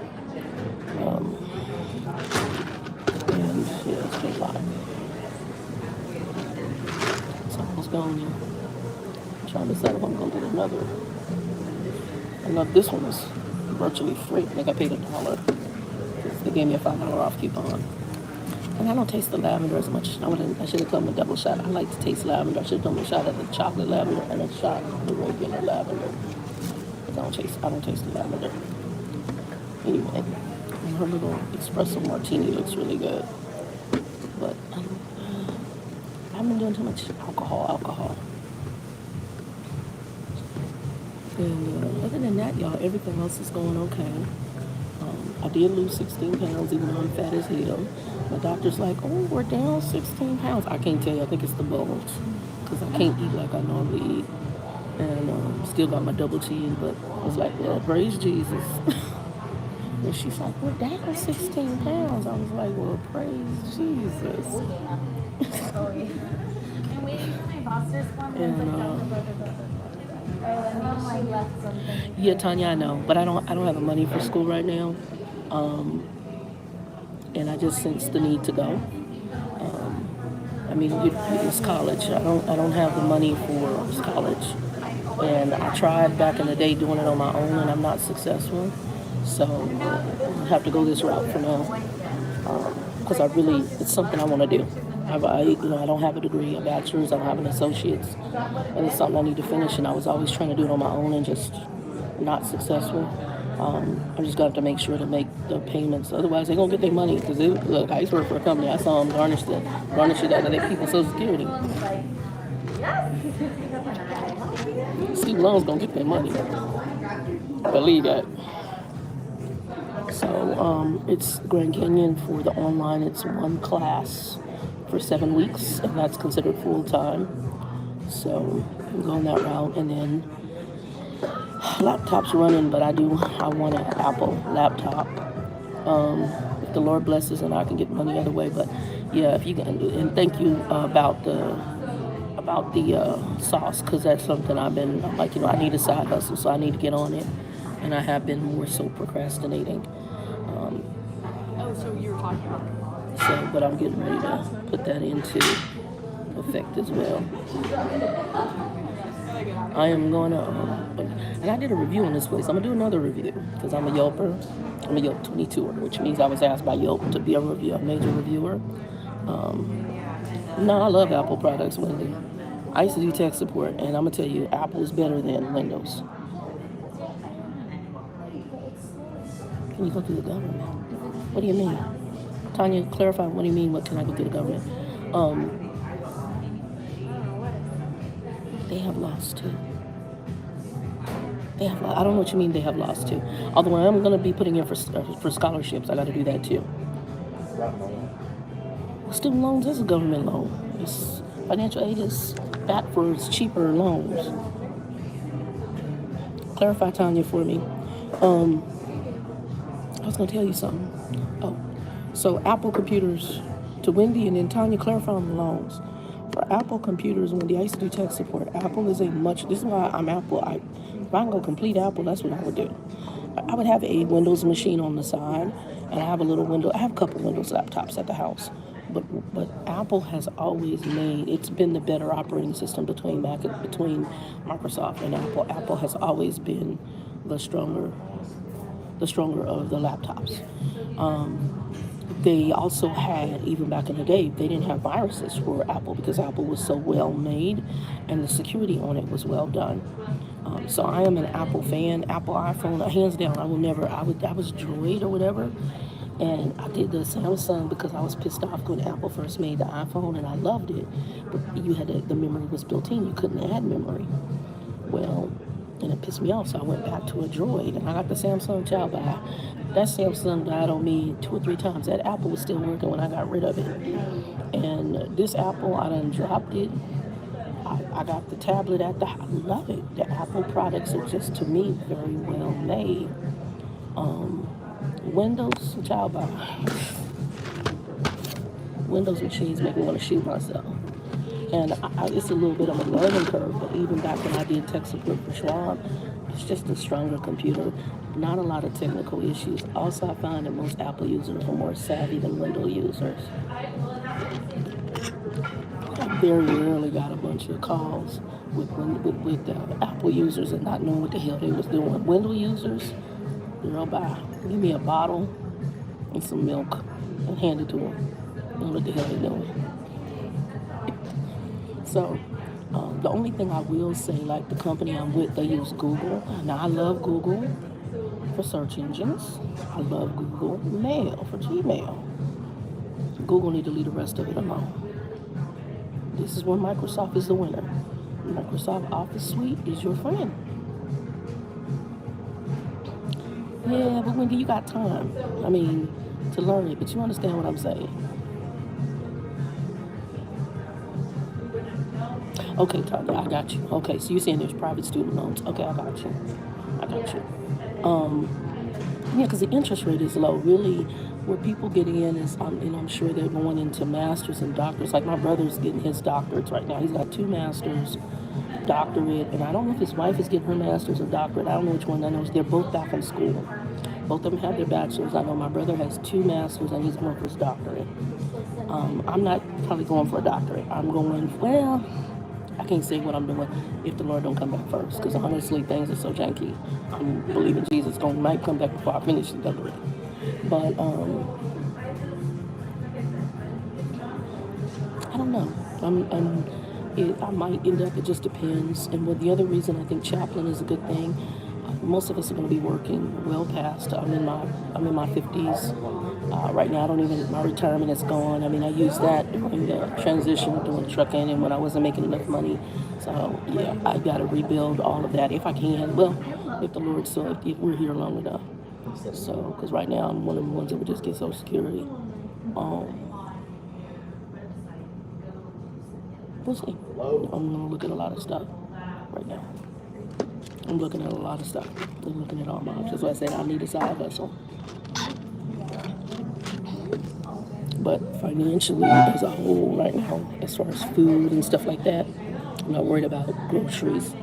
and yeah, it's been a lot. So I was going trying to decide if I'm going to do another. I love this one was virtually free. I think I paid $1. They gave me a $5 off coupon. And I don't taste the lavender as much. I should have done a double shot. I like to taste lavender. I should have done a shot of the chocolate lavender and a shot of the regular lavender. But I don't taste the lavender. Anyway, her little espresso martini looks really good. But I haven't been doing too much alcohol. And other than that, y'all, everything else is going okay. I did lose 16 pounds, even though I'm fat as hell. My doctor's like, oh, we're down 16 pounds. I can't tell you. I think it's the bones, because I can't eat like I normally eat. And still got my double chin, but I was like, well, praise Jesus. And she's like, we're down 16 pounds. I was like, well, praise Jesus. Yeah, Tanya, I know, but I don't have the money for school right now, and I just sense the need to go. I mean, it's college. I don't have the money for college, and I tried back in the day doing it on my own, and I'm not successful. So I have to go this route for now, because it's something I want to do. I don't have a degree, a bachelor's, I don't have an associate's, and it's something I need to finish, and I was always trying to do it on my own and just not successful. I just got to make sure to make the payments, otherwise they're going to get their money, because look, I used to work for a company, I saw them garnish it out of their people's Social Security. Student loans going to get their money, believe that. So it's Grand Canyon for the online, it's one class for 7 weeks, and that's considered full-time. So I'm going that route, and then laptop's running, but I want an Apple laptop. If the Lord blesses and I can get money other way, but yeah, if you can, and thank you about the sauce, because that's something I'm like, I need a side hustle, so I need to get on it, and I have been more so procrastinating. So you were talking about. So, but I'm getting ready to put that into effect as well. I am going to, and I did a review on this place. I'm going to do another review, because I'm a Yelper. I'm a Yelp 22er, which means I was asked by Yelp to be a major reviewer. No, I love Apple products, Wendy. I used to do tech support, and I'm going to tell you, Apple is better than Windows. Can you go through the government? What do you mean? Tanya, clarify, what do you mean, what can I go through the government? They have lost too. I don't know what you mean they have lost too. Although I'm going to be putting in for scholarships, I got to do that too. Student loans is a government loan. It's financial aid is back for its cheaper loans. Clarify, Tanya, for me. I was going to tell you something. Oh, so Apple computers, to Wendy, and then Tanya, clarify on the loans. For Apple computers, Wendy, I used to do tech support. Apple is this is why I'm Apple. If I can go complete Apple, that's what I would do. I would have a Windows machine on the side, and I have a couple Windows laptops at the house. But Apple has always it's been the better operating system between Microsoft and Apple. Apple has always been the stronger of the laptops. They also had, even back in the day, they didn't have viruses for Apple because Apple was so well made and the security on it was well done. So I am an Apple fan. Apple iPhone, hands down. I was Droid or whatever, and I did the Samsung because I was pissed off when Apple first made the iPhone, and I loved it. But you had the memory was built in. You couldn't add memory. Well, and it pissed me off, so I went back to a Droid, and I got the Samsung child by. That Samsung died on me 2 or 3 times. That Apple was still working when I got rid of it. And this Apple, I done dropped it. I got the tablet I love it. The Apple products are just, to me, very well made. Windows, child by. Windows machines make me want to shoot myself. And it's a little bit of a learning curve, but even back when I did tech support for Schwab, it's just a stronger computer. Not a lot of technical issues. Also, I find that most Apple users are more savvy than Windows users. I very rarely got a bunch of calls with Apple users and not knowing what the hell they was doing. Windows users, give me a bottle and some milk and hand it to them. Know what the hell they're doing. So, the only thing I will say, like the company I'm with, they use Google. Now, I love Google for search engines. I love Google Mail for Gmail. Google need to leave the rest of it alone. This is where Microsoft is the winner. Microsoft Office Suite is your friend. Yeah, but Wendy, you got time. I mean, to learn it, but you understand what I'm saying. Okay, Tanya, I got you. Okay, so you're saying there's private student loans. Okay, I got you. I got you. Yeah, because the interest rate is low. Really, where people get in is, I'm sure they're going into masters and doctors. Like my brother's getting his doctorates right now. He's got 2 masters, doctorate, and I don't know if his wife is getting her master's or doctorate. I don't know which one. I know they're both back in school. Both of them have their bachelors. I know my brother has 2 masters and he's going for his doctorate. I'm not probably going for a doctorate. I'm going, well, I can't say what I'm doing if the Lord don't come back first, because honestly, things are so janky. I'm believing Jesus might come back before I finish the degree. But I don't know. I might end up. It just depends. And the other reason I think chaplain is a good thing. Most of us are going to be working well past. I'm in my 50s right now. My retirement is gone. I mean, I used that during the transition doing trucking and when I wasn't making enough money. So yeah, I got to rebuild all of that if I can. Well, if the Lord so if we're here long enough. So because right now I'm one of the ones that would just get Social Security. We'll see. I'm gonna look at a lot of stuff right now. I'm looking at a lot of stuff. I'm looking at all my options. So I said I need a side hustle. But financially, as a whole, right now, as far as food and stuff like that, I'm not worried about groceries.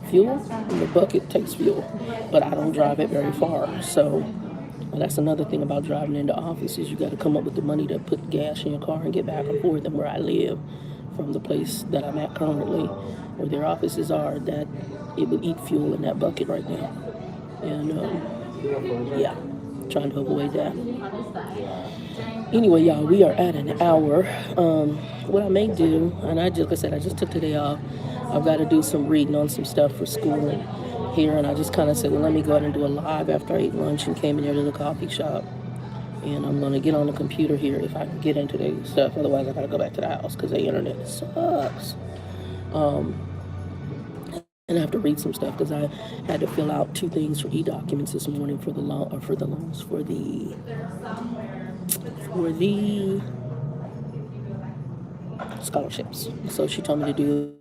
Fuel, the bucket takes fuel, but I don't drive it very far. So that's another thing about driving into office is you got to come up with the money to put gas in your car and get back and forth. And where I live, from the place that I'm at currently, where their offices are, that it would eat fuel in that bucket right now. And yeah, trying to avoid that. Anyway, y'all, we are at an hour. What I may do, and like I said, I just took today off. I've got to do some reading on some stuff for school here, and I just kind of said, well, let me go ahead and do a live after I ate lunch and came in here to the coffee shop. And I'm going to get on the computer here if I can get into the stuff. Otherwise, I got to go back to the house because the internet sucks. And I have to read some stuff because I had to fill out 2 things for e-documents this morning for the scholarships. So she told me to do,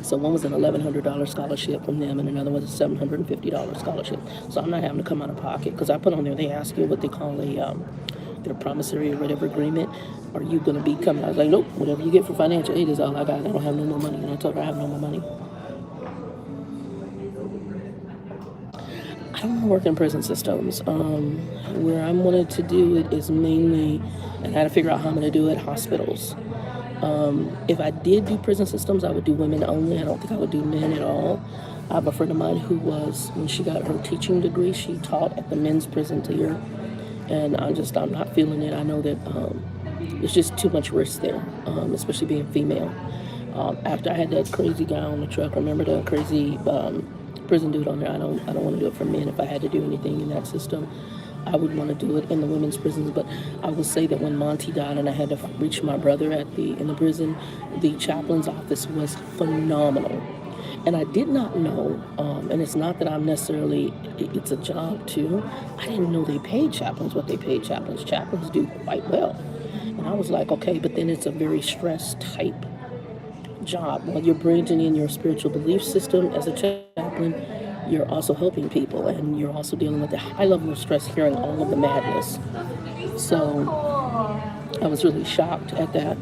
so one was an $1,100 scholarship from them and another was a $750 scholarship. So I'm not having to come out of pocket because I put on there, they ask you what they call their promissory or whatever agreement. Are you going to be coming? I was like, nope, whatever you get for financial aid is all I got. I don't have no more money. And I told her I have no more money. I don't want to work in prison systems. Where I wanted to do it is mainly, and I had to figure out how I'm going to do it, hospitals. If I did do prison systems, I would do women only. I don't think I would do men at all. I have a friend of mine who when she got her teaching degree, she taught at the men's prison here. And I'm not feeling it. I know that it's just too much risk there, especially being female. After I had that crazy guy on the truck, remember the crazy prison dude on there? I don't want to do it for men. If I had to do anything in that system, I would want to do it in the women's prisons. But I will say that when Monty died and I had to reach my brother in the prison, the chaplain's office was phenomenal. And I did not know, and it's not that I'm necessarily, it's a job too. I didn't know they paid chaplains what they paid chaplains. Chaplains do quite well. And I was like, okay, but then it's a very stress type job. While you're bringing in your spiritual belief system as a chaplain, you're also helping people and you're also dealing with a high level of stress hearing all of the madness. So I was really shocked at that.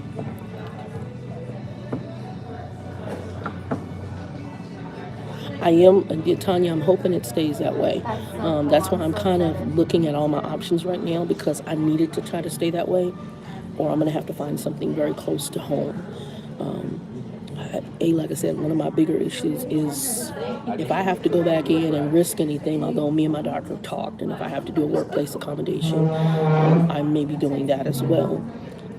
I am, Tanya, I'm hoping it stays that way. That's why I'm kind of looking at all my options right now because I needed to try to stay that way or I'm going to have to find something very close to home. Like I said, one of my bigger issues is if I have to go back in and risk anything, although me and my doctor talked, and if I have to do a workplace accommodation, I may be doing that as well.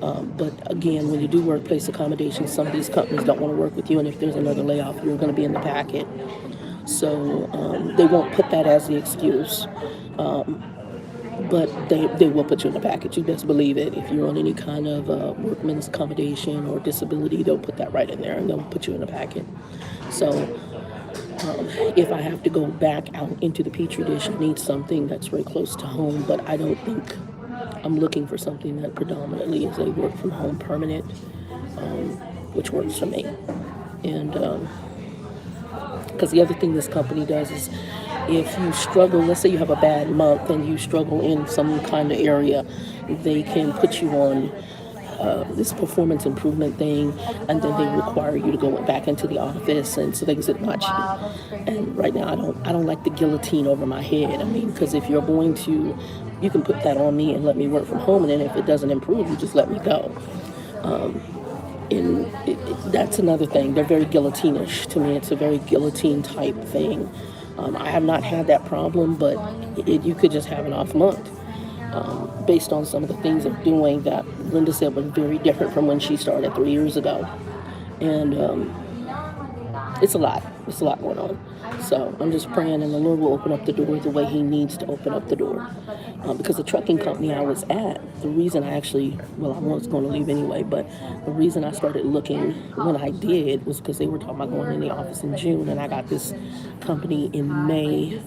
But again, when you do workplace accommodations, some of these companies don't want to work with you, and if there's another layoff, you're going to be in the packet. So they won't put that as the excuse. But they will put you in the package. You best believe it. If you're on any kind of workman's accommodation or disability, they'll put that right in there and they'll put you in the packet. So If I have to go back out into the Petri dish, I need something that's very close to home, but I don't think I'm looking for something that predominantly is a work from home permanent, which works for me. And because the other thing this company does is if you struggle, let's say you have a bad month and you struggle in some kind of area, they can put you on this performance improvement thing, and then they require you to go back into the office and so things that watch you. And right now I don't like the guillotine over my head. I mean, because if you're going to, you can put that on me and let me work from home, and then if it doesn't improve, you just let me go. And that's another thing. They're very guillotine-ish to me. It's a very guillotine type thing. I have not had that problem, but you could just have an off month. Based on some of the things they're doing that Linda said was very different from when she started 3 years ago. And it's a lot. It's a lot going on. So I'm just praying and the Lord will open up the door the way he needs to open up the door. Because the trucking company I was at, the reason I was going to leave anyway, but the reason I started looking when I did was because they were talking about going in the office in June, and I got this company in May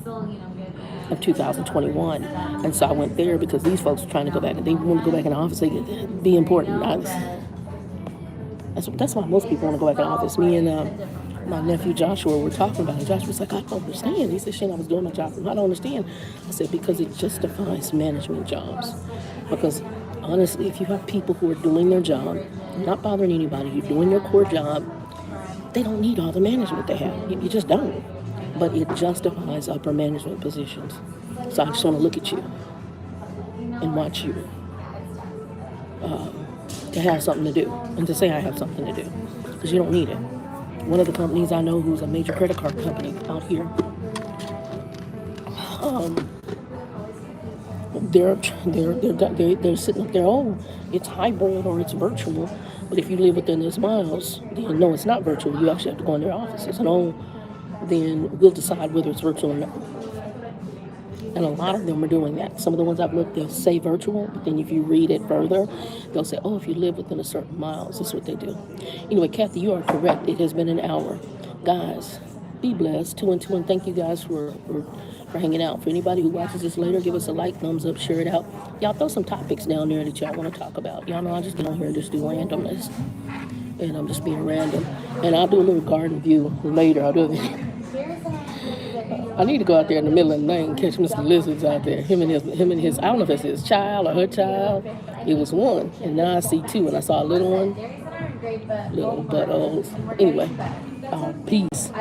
of 2021. And so I went there because these folks were trying to go back, and they want to go back in the office. They could be important. That's why most people want to go back in the office. Me and my nephew Joshua were talking about it. Joshua was like, I don't understand. He said, Shane, I was doing my job. I don't understand. I said, because it justifies management jobs. Because honestly, if you have people who are doing their job, not bothering anybody, you're doing your core job, they don't need all the management they have. You just don't. But it justifies upper management positions. So I just want to look at you and watch you to have something to do and to say I have something to do, because you don't need it. One of the companies I know who's a major credit card company out here, they're sitting up there, oh, it's hybrid or it's virtual, but if you live within those miles, then no, it's not virtual. You actually have to go in their offices, and oh, then we'll decide whether it's virtual or not. And a lot of them are doing that. Some of the ones I've looked, they'll say virtual, but then if you read it further, they'll say, oh, if you live within a certain miles, that's what they do. Anyway, Kathy, you are correct. It has been an hour. Guys, be blessed. 2 and 2, and thank you guys for hanging out. For anybody who watches this later, give us a like, thumbs up, share it out. Y'all throw some topics down there that y'all want to talk about. Y'all know I just get on here and just do randomness. And I'm just being random. And I'll do a little garden view later. I'll do a video. I need to go out there in the middle of the night and catch Mr. Lizards out there. Him and his, I don't know if it's his child or her child. It was one, and now I see two, and I saw a little one. Little buttholes. Anyway, peace.